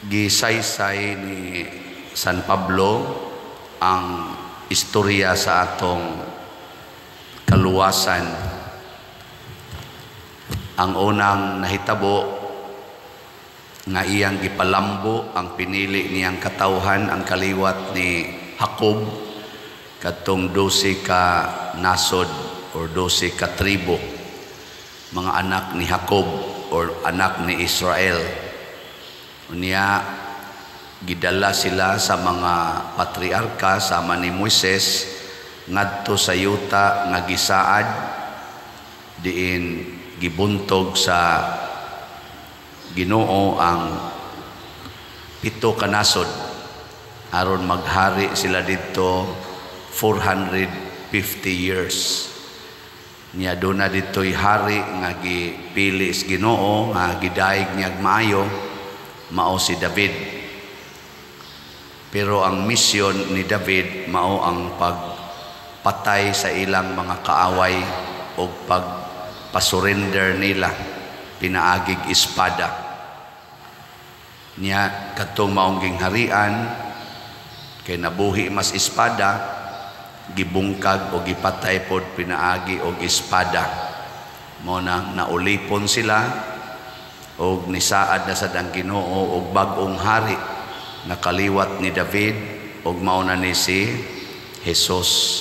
gisaysay ni San Pablo ang istorya sa atong kaluwasan. Ang unang nahitabo nga iyang gipalambo ang pinili niyang katawhan, ang kaliwat ni Jacob, katong 12 ka nasod or 12 ka tribo, mga anak ni Jacob or anak ni Israel. Unya gidala sila sa mga patriarka sama ni Moises ngadto sa yuta nga gisaad diin gibuntog sa Ginoo ang 7 ka nasod aron maghari sila didto 450 years. Niya doon na dito'y hari nga gipili sa Ginoo nga gidaig niyag maayo, mao si David. Pero ang misyon ni David mao ang pagpatay sa ilang mga kaaway o pagpasurrender nila pinaagig espada. Niya katong maong gingharian kay nabuhi mas espada, gibungkag o gipatay pod pinaagi og espada. Mo na naulipon sila og nisaad na sa Ginoo og bag-ong hari nakaliwat ni David og mao na ni si Jesus.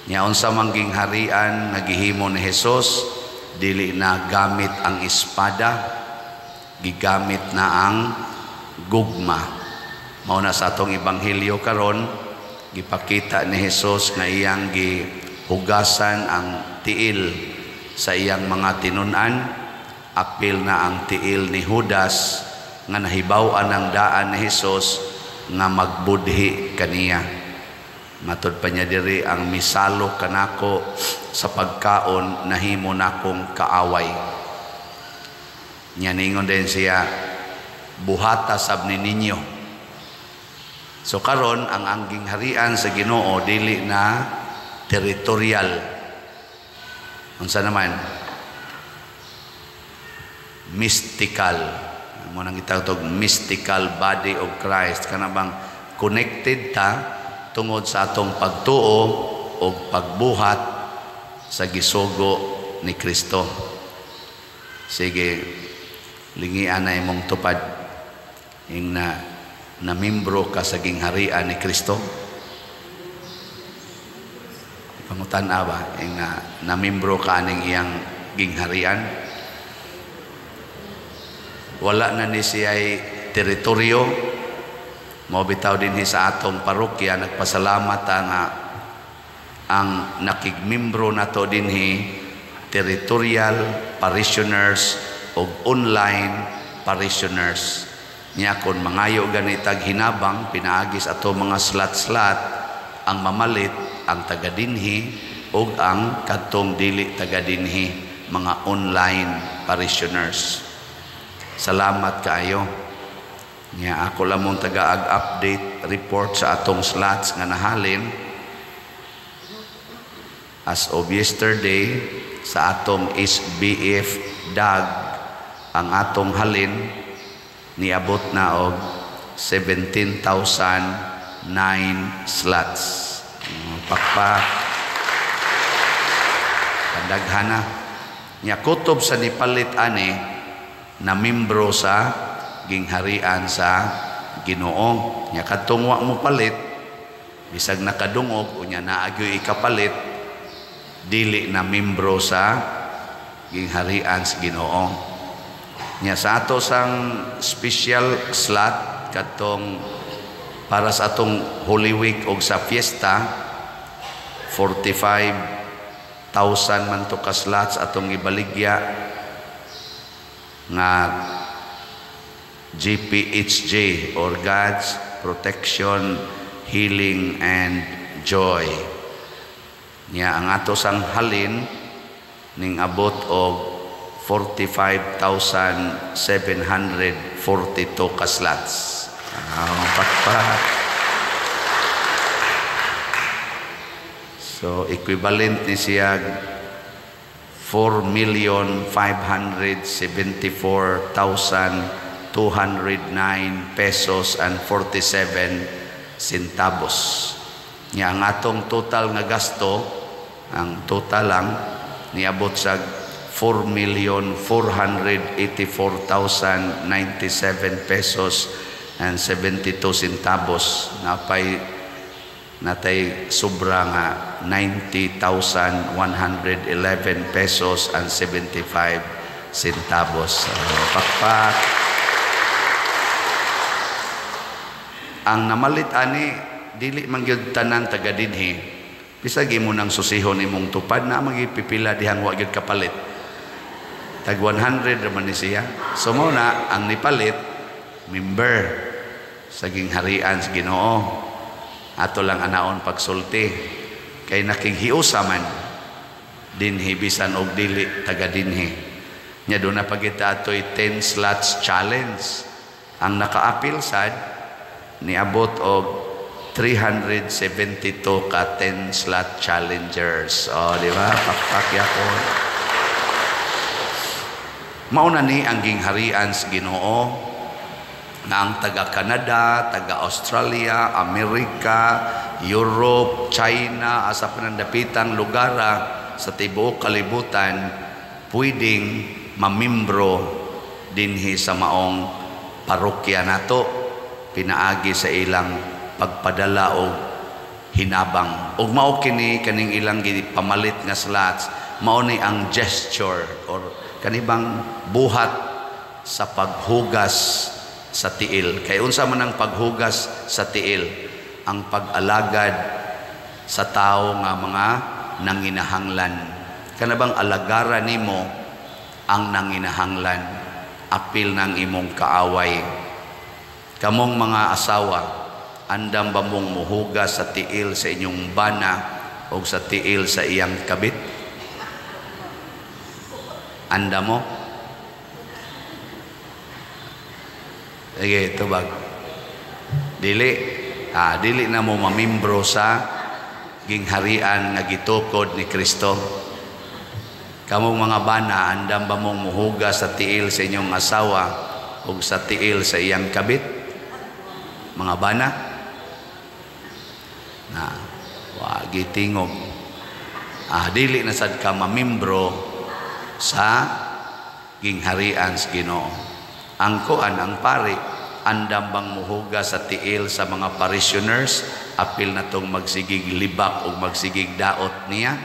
Nya unsa man gingharian nga gihimo ni Jesus, dili na gamit ang espada, gigamit na ang gugma. Mao na sa atong ebanghelyo karon, gipakita ni Jesus nga iyang gihugasan ang tiil sa iyang mga tinun-an. Apil na ang tiil ni Judas nga nahibaw-an ang daan ni Jesus nga magbudhi kaniya. Matod pa niya diri, ang misalo kanako sa pagkaon nahimo nakong kaaway. Nya ningon din siya, buhata sab ni ninyo. So karon ang angging harian sa Ginoo dili na territorial. Unsa naman? Mystical. Mo nang itawag mystical body of Christ. Kana bang connected ta tungod sa atong pagtuo o pagbuhat sa gisugo ni Kristo. Sige, lingian na imong tupad ing na membro ka sa gingharian ni Kristo. Pangutan-a ba ing na membro ka ning iyang gingharian? Wala na ni siya'y teritoryo. Mabitaw din sa atong parokya, nagpasalamat nga ang nakigmimbro nato dinhi territorial parishioners o online parishioners. Nya kon mangayo ganitag hinabang pinaagis ato mga slat-slat ang mamalit ang taga-dinhi o ang kadtong dili taga-dinhi, mga online parishioners. Salamat kaayo. Nya ako lamong taga-update report sa atong slots nga nahalin as of yesterday sa atong SBF DAG. Ang atong halin niabot na og 17,009 slots. Pakpak kandaghana. Nya kutob sa nipalit ani na membro sa gingharian sa Ginoo. Nya kadtong wa mo palit, bisag nakadungog unya naagyoy ikapalit, dili na membro sa gingharian sa Ginoo. Nya sa ato sang special slot kadtong para sa atong Holy Week o sa fiesta, 45,000 man to ka slots atong ibaligya nga GPHJ or God's Protection, Healing and Joy. Nya ang ato sang halin ning abot og 45,742 ka slots. Pakpak. So equivalent ni siya 4,574,900 209 pesos and 47 centavos. Nya ang atong total nga gasto, ang total lang niabot sa 4,484,097 pesos and 72 centavos. Natay sobra nga 90,111 pesos and 75 centavos. Pakpak. Ang namalit ani dili man gyud tanan taga dinhi. Bisag imo nang susihon imong tupad na magipipila dihang wa gyud kapalit. Tag 100 raman ni siya. So mo na ang nipalit member sa gingharian sa Ginoo. Ato lang anaon pagsulti kay nakighiusa man dinhi bisan og dili taga dinhi. Nya do na pagita atoy 10 slots challenge. Ang naka-appeal sad niabot og 372 ka 10 slot challengers. O, di ba? Pakpakya ko. Mauna ni ang gingharian sa Ginoo na ang taga-Canada, taga-Australia, Amerika, Europe, China, asa panandapitang lugar sa tibuok kalibutan, pwedeng mamimbro dinhi sa maong parokya nato, pinaagi sa ilang pagpadala o hinabang. Ug mao kini kaning ilang pamalit nga slots, mao ni ang gesture or kanibang buhat sa paghugas sa tiil. Kay unsa man ang paghugas sa tiil? Ang pag-alagad sa tao nga mga nanginahanglan. Kanabang alagara nimo ang nanginahanglan, apil ng imong kaaway. Kamong mga asawa, andam ba mong muhugas sa tiil sa inyong bana o sa tiil sa iyang kabit? Anda mo? Sige, tubag. Dili na mo mamimbro sa gingharian nga gitukod ni Kristo. Kamong mga bana, andam ba mong muhugas sa tiil sa inyong asawa o sa tiil sa iyang kabit? Mga bana? Wagi tingog. Dili na sad ka mamimbro sa gingharian sa Ginoo. Ang kuan, ang pari, andam bang muhuga sa tiil sa mga parishioners, apil na tong magsigig libak o magsigig daot niya?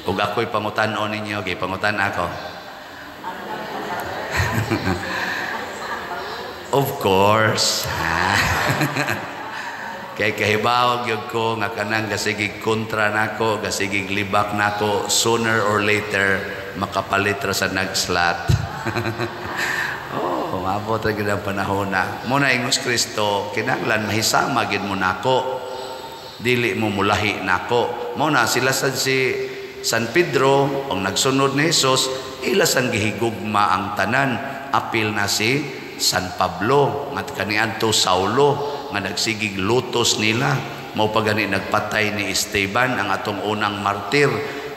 Ug ako'y pangutan-on ninyo, okay, pangutan ako. Of course. Kay kahibawag yun ko nga kanang gasigig kontra nako, gasigig libak nako, sooner or later makapalit ra sa nag-slot. Maabot ra gyud ang panahon na. Muna ingos Kristo, kinahanglan mahisama gid mo nako. Dili mo mulahi nako. Muna sila sad si San Pedro ang nagsunod ni Hesus, ila sang gihigugma ang tanan. Apil na si San Pablo, ngat kaniadto Saulo nga nagsigig lutos nila, mao pa gani nagpatay ni Esteban, ang atong unang martir.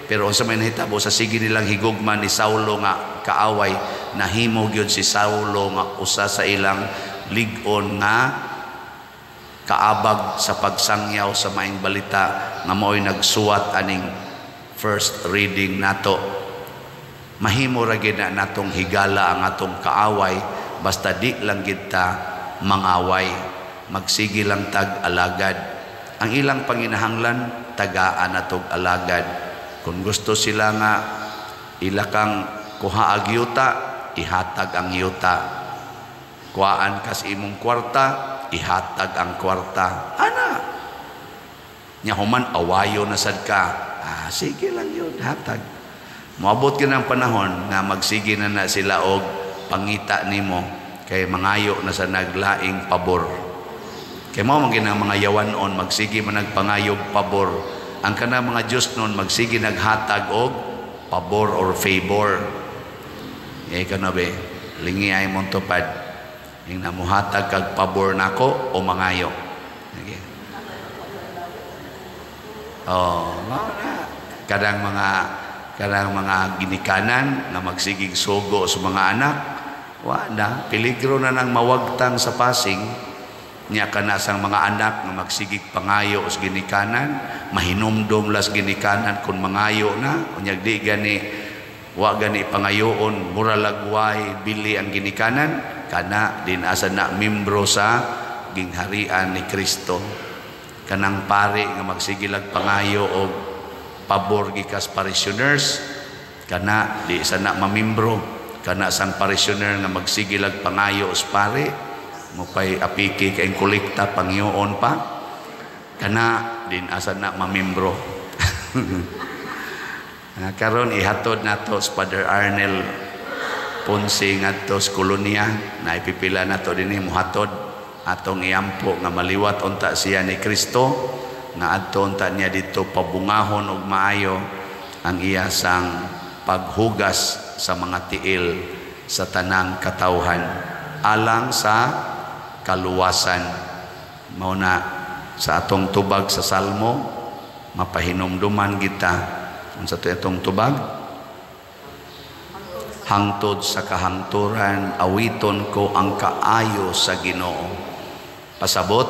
Pero sa may nahitabo sa sige nilang higugma ni Saulo nga kaaway, nahimo gyud si Saulo nga usa sa ilang lig-on nga kaabag sa pagsangyaw sa maing balita nga mao'y nagsuwat aning first reading nato. Mahimo ra gyud na natong higala ang atong kaaway, basta di lang gid ta mangaway. Magsigi lang tag alagad. Ang ilang panginahanglan, tagaan atog alagad. Kung gusto sila nga ilakang kuha ag yuta, ihatag ang yuta. Kuhaan kas imong kwarta, ihatag ang kwarta. Ana. Nya human awayo na sad ka. Sige lang yun, hatag. Moabot gyud ang panahon nga magsigi na sila og pangita nimo kay mangayo na sa naglaing pabor. Kay mao man ginang mga yawanon magsigi man nagpangayog pabor. Ang kana mga Dios noon magsigi naghatag og pabor or favor. Kana be, lingi ay mong tupad. Ing namuhatag kag pabor nako o mangayo. Okay. Kadang mga ginikanan na magsigig sugo sa mga anak, Wa na, peligro na nang mawagtang sa Pasig. Nya kana sang mga anak nga magsigig pangayo os ginikanan, mahinumdom las ginikanan kun mangayo na, unyag di gani wa gani pangayoon, mura lagway bili ang ginikanan, kana din asa na membro sa gingharian ni Kristo. Kanang pare nga magsigilag pangayo og pabor gikas parishioners, kana di sana mamimbro. Kana sang parishioner nga magsigilag pangayo os pare, mupay apiki kay kolekta pangyoon pa, kana din asa na mamimbro. Karon ihatod nato sa Father Arnel Ponce ngadto sa kolonya, na ipipila nato dinhi muhatod atong iampo nga maliwat unta siya ni Kristo, nga adto unta niya dito pabungahon og maayo ang iya sang paghugas sa mga tiil sa tanang katawhan alang sa kaluwasan. Mao na sa atong tubag sa Salmo, mapahinumduman kita unsa to atong tubag, hangtod sa kahangturan awiton ko ang kaayo sa Ginoo. Pasabot,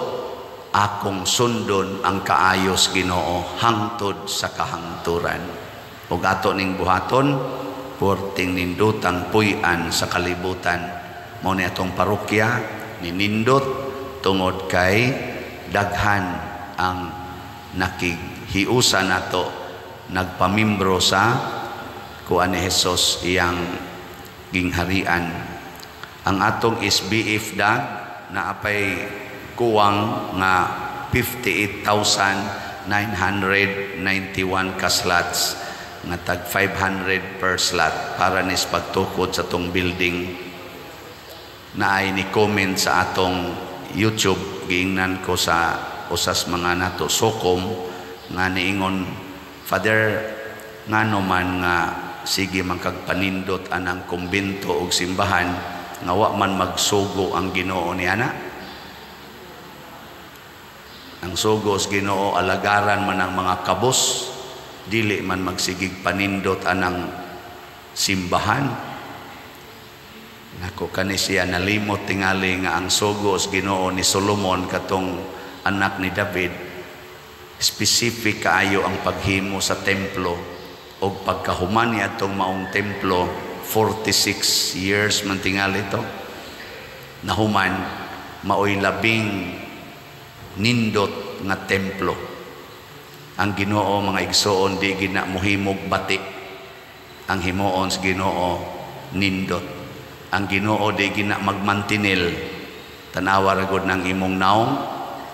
akong sundon ang kaayos Ginoo hangtod sa kahangturan. Ug ato ning buhaton, porting nindutang puy-an sa kalibutan. Mao ni atong parokya ninindot tungod kay daghan ang nakighiusa nato nagpamimbro sa kuan ni Hesus iyang gingharian. Ang atong SBF dag na apay kuwang nga 58,991 ka slots nga tag 500 per slot para nis pagtukod sa tong building. Naay ni comment sa atong YouTube, giingnan ko sa usas mga nato sokom nga niingon, Father, ngano man nga sige man kagpanindot anang kumbento og simbahan nga wa man magsugo ang Ginoo ni ana. Ang sugos Ginoo alagaran man ang mga kabos, dili man magsigig panindot anang simbahan. Nako kani siya nalimot tingali nga ang sugos Ginoo ni Solomon katong anak ni David, specific kaayo ang paghimo sa templo og pagkahuman niya atong maong templo. 46 years man tingali to nahuman, maoy labing nindot nga templo. Ang Ginoo mga igsoon di gina mohimog bati, ang himuon sa Ginoo nindot. Ang Ginoo di gina magmantinil, tanawa ra gud nang imong naong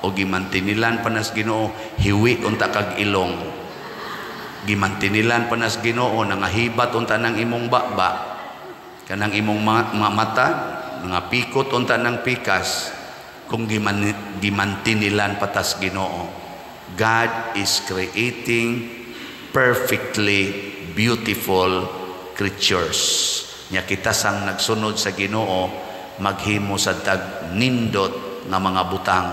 o gimantinilan panas Ginoo hiwi unta kag ilong, gimantinilan panas Ginoo nangahibat unta nang imong bakba, kanang imong mga mata nga pikot unta nang pikas kung gimantinilan patas Ginoo. God is creating perfectly beautiful creatures. Nya kita sang nagsunod sa Ginoo maghimo sa tag nindot nga mga butang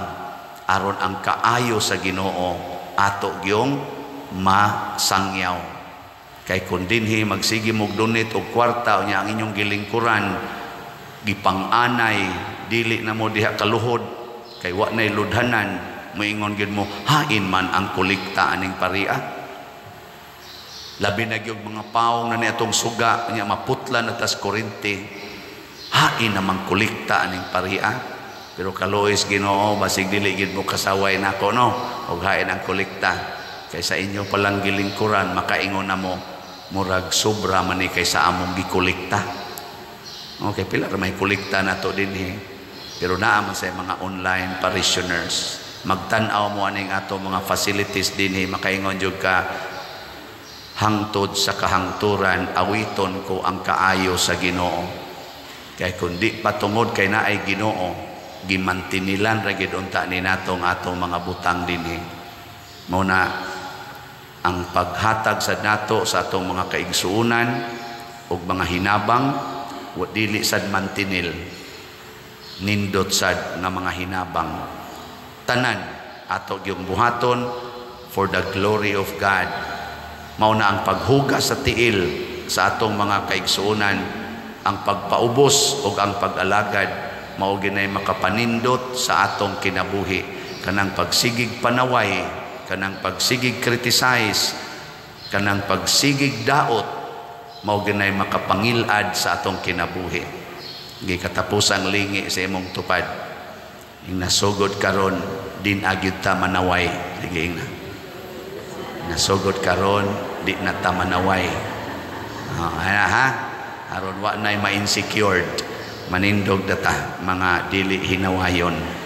aron ang kaayo sa Ginoo ato gyung masangyaw. Kay kun dinhi magsige mog donate og kwarta nya ang inyong gilingkuran gipang-anay, dili na mo diha kaluhod kay wa nay ludhanan, moingon gyud mo hain man ang kolekta aning paria. Labi na gyud mga paong na ni atong suga nya maputla na tas kurente, hain namang kolekta aning paria. Pero kalois Ginoo basig dili gid mo kasaway nako no og hain ang kolekta, kay sa inyo palang gilingkuran makaingon na mo murag sobra man ni kaysa among gikolekta. Okay, pila ra may kolekta nato dinhi, pero naa man sa mga online parishioners magtan-aw mo aning ato mga facilities dinhi, makaingon jud ka hangtod sa kahangturan awiton ko ang kaayo sa Ginoo. Kay kundi patungod kay naay Ginoo gimantinilan ra gid unta ni natong atong mga butang dinhi. Mao na ang paghatag sa nato sa atong mga kaigsuonan ug mga hinabang wa dili sad mantinil, nindot sad nga mga hinabang. Tanan ato gyung buhaton for the glory of God. Mao na ang paghugas sa tiil sa atong mga kaigsuonan ang pagpaubos o ang pag-alagad mao ginay makapanindot sa atong kinabuhi. Kanang pagsigig panaway, kanang pagsigig criticize, kanang pagsigig daot mao ginay makapangilad sa atong kinabuhi. Gikatapusang lingi sa imong tupad. Ing nasugod karon din agyud ta manaway. Sige na. Nasugod karon di na ta manaway. Ha? Aron wa nay ma-insecured. Manindog data mga dili hinawayon.